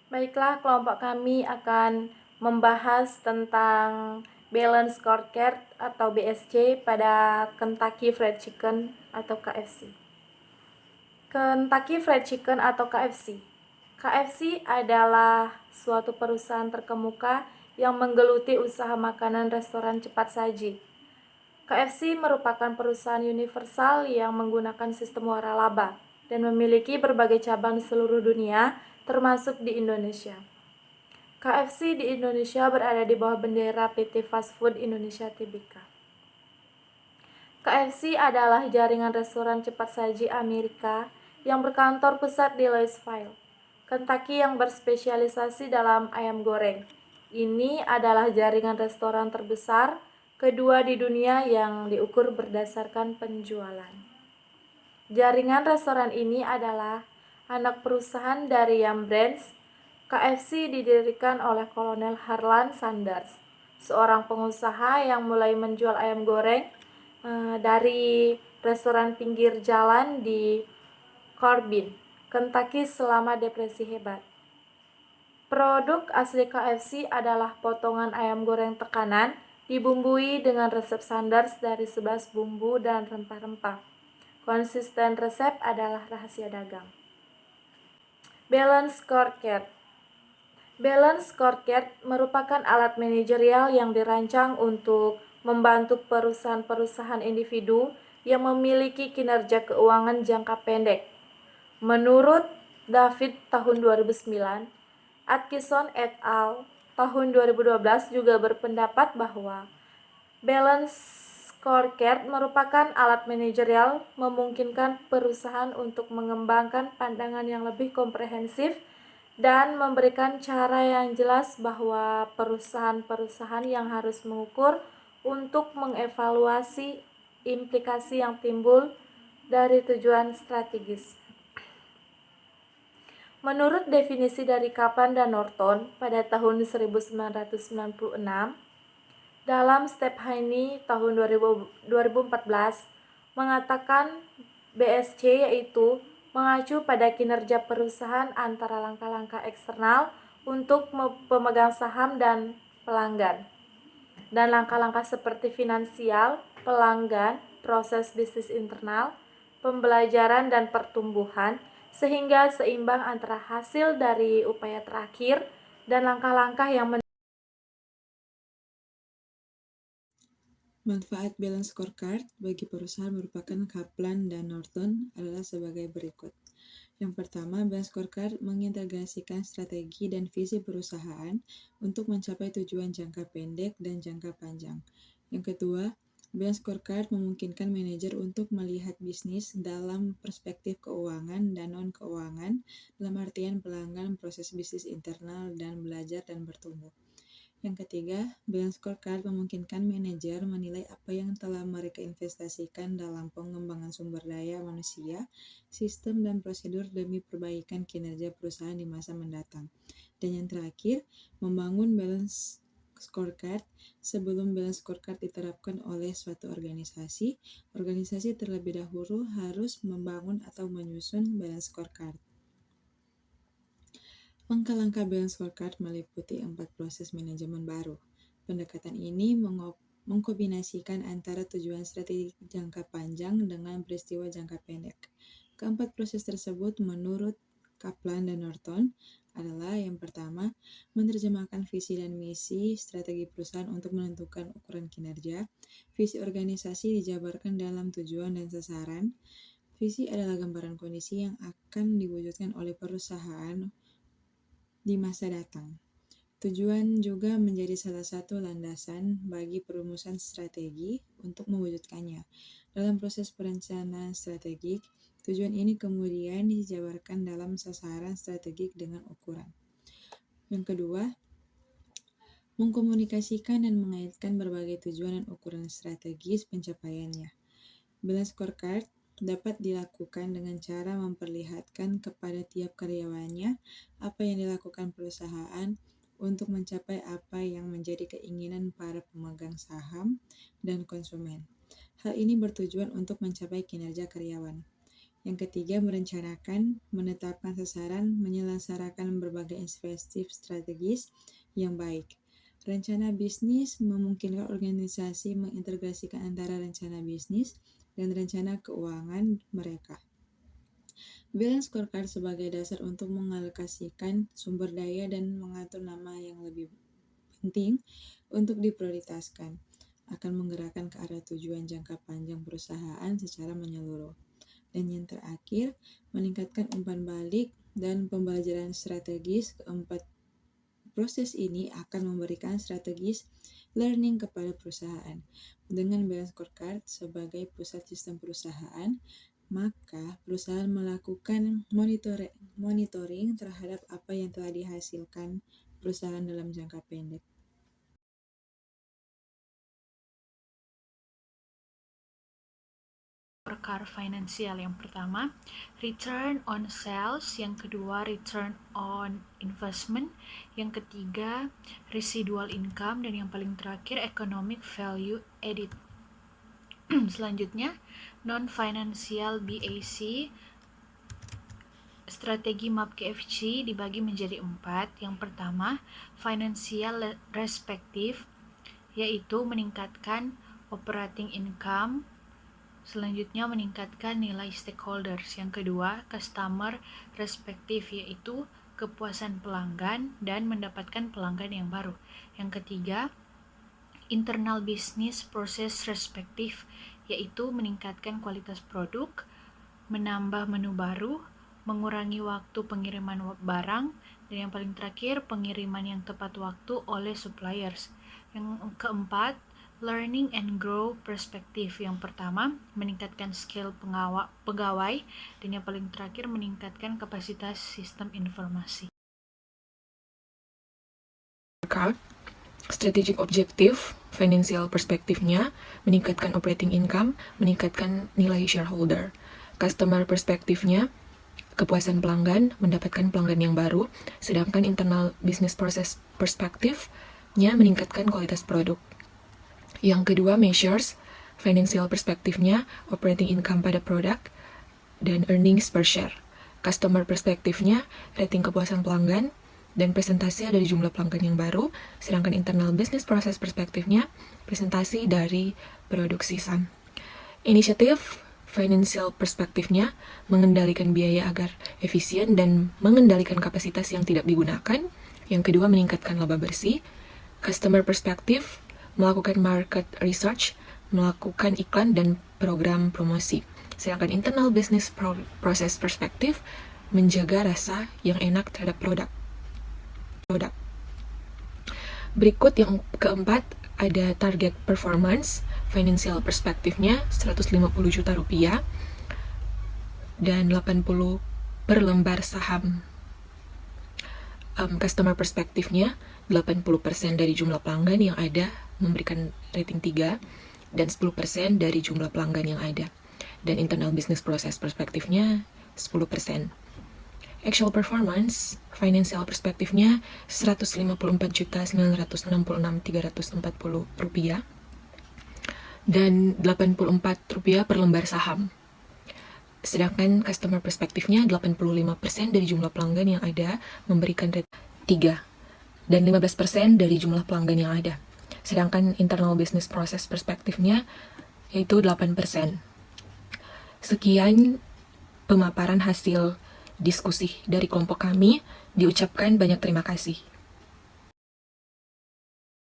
Baiklah, kelompok kami akan membahas tentang Balance Scorecard atau BSC pada Kentucky Fried Chicken atau KFC. Kentucky Fried Chicken atau KFC. KFC adalah suatu perusahaan terkemuka yang menggeluti usaha makanan restoran cepat saji. KFC merupakan perusahaan universal yang menggunakan sistem waralaba dan memiliki berbagai cabang di seluruh dunia, termasuk di Indonesia. KFC di Indonesia berada di bawah bendera PT Fast Food Indonesia Tbk. KFC adalah jaringan restoran cepat saji Amerika yang berkantor pusat di Louisville, Kentucky yang berspesialisasi dalam ayam goreng. Ini adalah jaringan restoran terbesar kedua di dunia yang diukur berdasarkan penjualan. Jaringan restoran ini adalah anak perusahaan dari Yum Brands. KFC didirikan oleh Kolonel Harlan Sanders, seorang pengusaha yang mulai menjual ayam goreng dari restoran pinggir jalan di Corbin, Kentucky selama depresi hebat. Produk asli KFC adalah potongan ayam goreng tekanan dibumbui dengan resep Sanders dari 11 bumbu dan rempah-rempah. Konsisten resep adalah rahasia dagang. Balance Scorecard. Balance Scorecard merupakan alat manajerial yang dirancang untuk membantu perusahaan-perusahaan individu yang memiliki kinerja keuangan jangka pendek. Menurut David tahun 2009, Atkinson et al. Tahun 2012 juga berpendapat bahwa Balance Scorecard merupakan alat manajerial memungkinkan perusahaan untuk mengembangkan pandangan yang lebih komprehensif dan memberikan cara yang jelas bahwa perusahaan-perusahaan yang harus mengukur untuk mengevaluasi implikasi yang timbul dari tujuan strategis. Menurut definisi dari Kaplan dan Norton pada tahun 1996, dalam Step Haney tahun 2014 mengatakan BSC yaitu mengacu pada kinerja perusahaan antara langkah-langkah eksternal untuk pemegang saham dan pelanggan, dan langkah-langkah seperti finansial, pelanggan, proses bisnis internal, pembelajaran dan pertumbuhan, sehingga seimbang antara hasil dari upaya terakhir dan langkah-langkah yang Manfaat Balance Scorecard bagi perusahaan merupakan Kaplan dan Norton adalah sebagai berikut. Yang pertama, Balance Scorecard mengintegrasikan strategi dan visi perusahaan untuk mencapai tujuan jangka pendek dan jangka panjang. Yang kedua, Balance Scorecard memungkinkan manajer untuk melihat bisnis dalam perspektif keuangan dan non-keuangan, dalam artian pelanggan, proses bisnis internal, dan belajar dan bertumbuh. Yang ketiga, Balance Scorecard memungkinkan manajer menilai apa yang telah mereka investasikan dalam pengembangan sumber daya manusia, sistem, dan prosedur demi perbaikan kinerja perusahaan di masa mendatang. Dan yang terakhir, membangun Balance Scorecard. Sebelum Balance Scorecard diterapkan oleh suatu organisasi terlebih dahulu harus membangun atau menyusun Balance Scorecard. Langkah-langkah Balance Scorecard meliputi 4 proses manajemen baru. Pendekatan ini mengkombinasikan antara tujuan strategi jangka panjang dengan peristiwa jangka pendek. Keempat proses tersebut menurut Kaplan dan Norton adalah yang pertama, menerjemahkan visi dan misi strategi perusahaan untuk menentukan ukuran kinerja. Visi organisasi dijabarkan dalam tujuan dan sasaran. Visi adalah gambaran kondisi yang akan diwujudkan oleh perusahaan di masa datang. Tujuan juga menjadi salah satu landasan bagi perumusan strategi untuk mewujudkannya. Dalam proses perencanaan strategik, tujuan ini kemudian dijabarkan dalam sasaran strategik dengan ukuran. Yang kedua, mengkomunikasikan dan mengaitkan berbagai tujuan dan ukuran strategis pencapaiannya. Balance Scorecard dapat dilakukan dengan cara memperlihatkan kepada tiap karyawannya apa yang dilakukan perusahaan untuk mencapai apa yang menjadi keinginan para pemegang saham dan konsumen. Hal ini bertujuan untuk mencapai kinerja karyawan. Yang ketiga, merencanakan, menetapkan sasaran, menyelenggarakan berbagai investif strategis yang baik. Rencana bisnis memungkinkan organisasi mengintegrasikan antara rencana bisnis dan rencana keuangan mereka. Balance scorecard sebagai dasar untuk mengalokasikan sumber daya dan mengatur nama yang lebih penting untuk diprioritaskan, akan menggerakkan ke arah tujuan jangka panjang perusahaan secara menyeluruh. Dan yang terakhir, meningkatkan umpan balik dan pembelajaran strategis. Keempat proses ini akan memberikan strategis learning kepada perusahaan. Dengan balance scorecard sebagai pusat sistem perusahaan, maka perusahaan melakukan monitoring terhadap apa yang telah dihasilkan perusahaan dalam jangka pendek. Scorecard finansial yang pertama, return on sales, yang kedua return on investment, yang ketiga residual income, dan yang paling terakhir economic value added. Selanjutnya, non-financial BAC, strategi MAP KFC dibagi menjadi 4. Yang pertama, financial respective, yaitu meningkatkan operating income. Selanjutnya, meningkatkan nilai stakeholders. Yang kedua, customer respective, yaitu kepuasan pelanggan dan mendapatkan pelanggan yang baru. Yang ketiga, internal business process respective, yaitu meningkatkan kualitas produk, menambah menu baru, mengurangi waktu pengiriman barang, dan yang paling terakhir, pengiriman yang tepat waktu oleh suppliers. Yang keempat, learning and grow perspektif. Yang pertama, meningkatkan skill pegawai, dan yang paling terakhir, meningkatkan kapasitas sistem informasi. Strategic objektif, financial perspektifnya, meningkatkan operating income, meningkatkan nilai shareholder. Customer perspektifnya, kepuasan pelanggan, mendapatkan pelanggan yang baru, sedangkan internal business process perspektifnya meningkatkan kualitas produk. Yang kedua, measures, financial perspektifnya, operating income pada produk, dan earnings per share. Customer perspektifnya, rating kepuasan pelanggan, dan presentasi dari jumlah pelanggan yang baru, sedangkan internal business process perspektifnya, presentasi dari produksi SAM. Inisiatif financial perspektifnya, mengendalikan biaya agar efisien dan mengendalikan kapasitas yang tidak digunakan. Yang kedua, meningkatkan laba bersih. Customer perspektif, melakukan market research, melakukan iklan dan program promosi. Sedangkan internal business process perspektif, menjaga rasa yang enak terhadap produk. Berikut yang keempat, ada target performance, financial perspektifnya 150 juta rupiah dan 80 per lembar saham. Customer perspektifnya 80% dari jumlah pelanggan yang ada memberikan rating 3 dan 10% dari jumlah pelanggan yang ada. Dan internal business process perspektifnya 10%. Actual performance, financial perspektifnya 154.966.340 rupiah dan 84 rupiah per lembar saham. Sedangkan customer perspektifnya 85% dari jumlah pelanggan yang ada memberikan rate 3 dan 15% dari jumlah pelanggan yang ada. Sedangkan internal business process perspektifnya yaitu 8%. Sekian pemaparan hasil diskusi dari kelompok kami. Diucapkan banyak terima kasih.